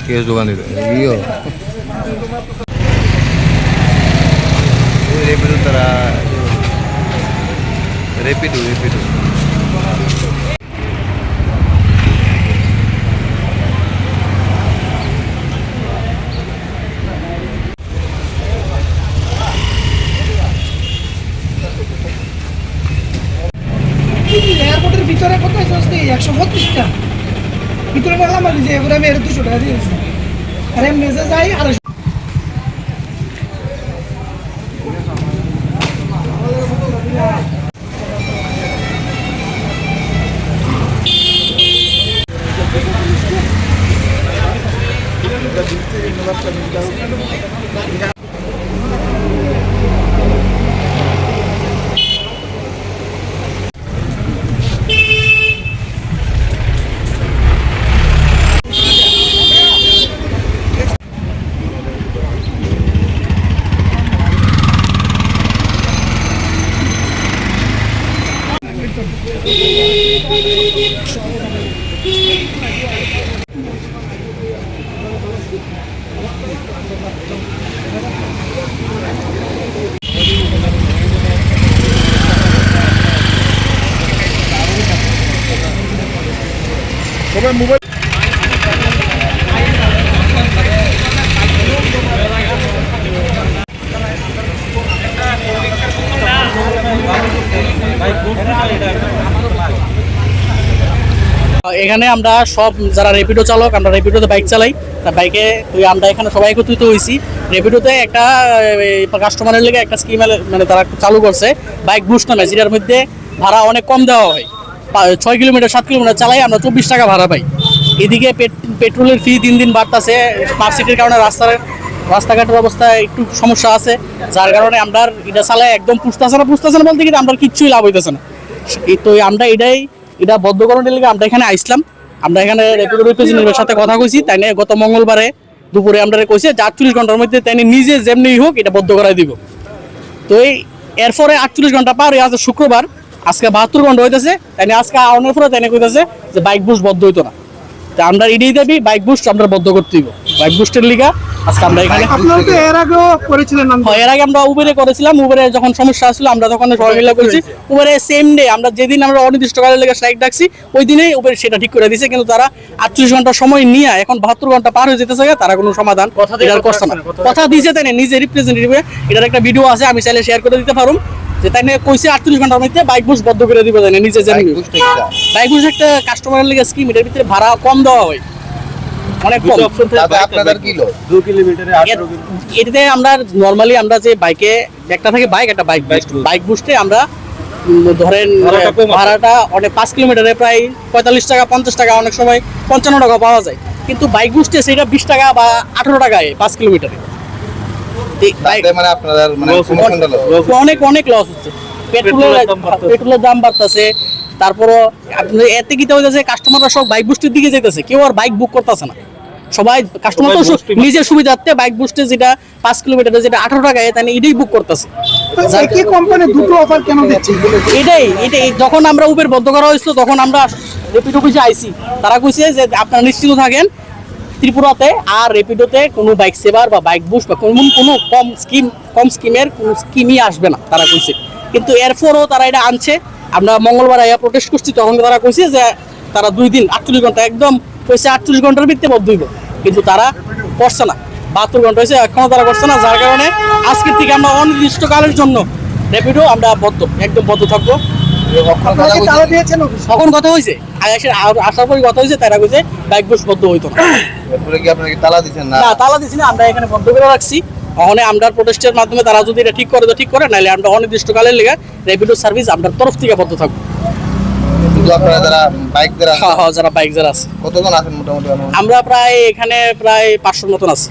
case দোকান দিতে ইয়ো Rapido তারা রেপিডো এয়ারপোর্টের ভিতরে কত আছে 132টা ভিতরে বললাম যে এবারে আমি 200 টাকা দিয়েছি আর এমনি যে যাই আর সবাই মোবাইল এখানে আমরা সব যারা রেপিডো চালক আমরা রেপিডোতে বাইক চালাই তা বাইকে আমরা এখানে সবাই একত্রিত হয়েছি রেপিডোতে একটা কাস্টমারের লেগে একটা স্কিম মানে তারা চালু করছে বাইক বুস্ট নামে যেটার মধ্যে ভাড়া অনেক কম দেওয়া হয় 6 কিলোমিটার 7 কিলোমিটার চালাই আমরা 24 টাকা ভাড়া পাই এদিকে পেট্রোলের ফি দিন দিন বাড়তেছে স্মার্ট সিটির কারণে রাস্তাঘাটের অবস্থা একটু সমস্যা আছে যার কারণে আমরা এটা চালাই একদম পুষতেছে না বলতে গিয়ে আমরা কিচ্ছুই লাভ হইতেছে না তো আমরা এটা বদ্ধকরণের লেগে আমরা এখানে আইসলাম আমরা এখানে রেপিডো রিপ্রেজেন্টেটিভের সাথে কথা কইছি তাই নিয়ে গত মঙ্গলবারে দুপুরে আমরা কইছে যে 48 ঘন্টার মধ্যে তাই নিজে যেমনি হোক এটা বদ্ধ করাই দিব তো এরপরে 48 ঘন্টা পার আজ শুক্রবার আজকে 72 ঘন্টা হইতেছে তাই আজকে আউনের পরে তাই কইতেছে যে বাইক বুস্ট বদ্ধ হইতো না তা আমরা এটাই দাবি বাইক বুস্ট আমরা বদ্ধ করতে দিব বাইক বুস্টের লিগা আজকে আমরা এখানে আপনারা তো এর আগেও করেছিলেন এর আগে আমরা উবেরে করেছিলাম উবেরে যখন সমস্যা আসছিল আমরা তখন সবাই মিলে করেছি উবেরে সেম ডে আমরা যেদিন আমরা অনির্দিষ্টকালের লেগে স্ট্রাইক ডাকছি ওই দিনেই উবের সেটা ঠিক করে দিয়েছে কিন্তু তারা 48 ঘন্টা সময় নিয়ে এখন 72 ঘন্টা পার হয়ে যেতেছে তারা কোনো সমাধান এটার করছে না কথা দিয়েছে তাই নিজে রিপ্রেজেন্টেটিভ এটার একটা ভিডিও আছে আমি চাইলে শেয়ার করে দিতে পারুম যে তাই কইছে 48 ঘন্টার মধ্যে বাইক বুস্ট বদ্ধ করে দিবে জানে নিজে জানি বাইক বুস্ট একটা কাস্টমারের লেগে স্কিম এটার ভিতরে ভাড়া কম দেওয়া হয় অনেক কম আপনাদের কিলো 2 কিলোমিটারে 18 এটাতে আমরা নরমালি আমরা যে বাইকে একটা থাকে বাইক একটা বাইক বুস্টে আমরা ধরেন ভাড়াটা অনেক 5 কিলোমিটারে প্রায় 45 টাকা 50 টাকা অনেক সময় 55 টাকা পাওয়া যায় কিন্তু বাইক বুস্টে সেটা 20 টাকা বা 18 টাকায় 5 কিলোমিটারে মানে আপনাদের মানে অনেক লস হচ্ছে পেট্রোলের দাম বাড়তেছে তারপরও এতে কি হইতেছে কাস্টমাররা সব বাইক বুস্টের দিকে যেতেছে কেউ আর বাইক বুক করতেছে না সবাই কাস্টমার তো নিজের সুবিধার্থে বাইক বুস্টে যেটা 5 কিলোমিটারে যেটা 18 টাকায় তাই এটাই বুক করতেছে কি কোম্পানি দুটো অফার কেন দিচ্ছে এটাই যখন আমরা উবের বন্ধ করা হয়েছিল তখন আমরা রেপিডো অফিসে আইছি তারা কইছে যে আপনারা নিশ্চিত থাকেন ত্রিপুরাতে আর রেপিডোতে কোনো বাইক সেভার বা বাইক বুস্ট বা কোনো কম স্কিমের কোনো স্কিমই আসবে না তারা কইছে কিন্তু এরপরও তারা এটা আনছে আমরা মঙ্গলবার আইয়া প্রোটেস্ট করছি তখন তারা কইছে যে তারা 2 দিন 48 ঘন্টা একদম কইছে 48 ঘন্টার ভিত্তিতে বদ্ধ হইব কিন্তু তারা করছে না 72 ঘন্টা হয়েছে এখনো তারা করছে না যার কারণে আজকের থেকে আমরা অনির্দিষ্টকালের জন্য রেপিডো আমরা একদম বদ্ধ থাকবো তখন কথা হয়েছে আসার পরে কথা হয়েছে তারা কইছে বাইক বুস্ট বদ্ধ হইতো না আপনাকে তালা দিচ্ছেন না তালা দিছি না আমরা এখানে বন্ধ করে রাখছি ওখানে আমরা প্রোটেস্টের মাধ্যমে তারা যদি এটা ঠিক করে তো ঠিক করে নাহলে আমরা অনির্দিষ্টকালের লেগে রেপিডো সার্ভিস আমরা তরফ থেকে বদ্ধ থাকবো কিন্তু আপনারা যারা বাইক যারা যারা বাইক যারা আছে কতজন আছেন মোটামুটি আমরা প্রায় এখানে প্রায় 500 মতন আছি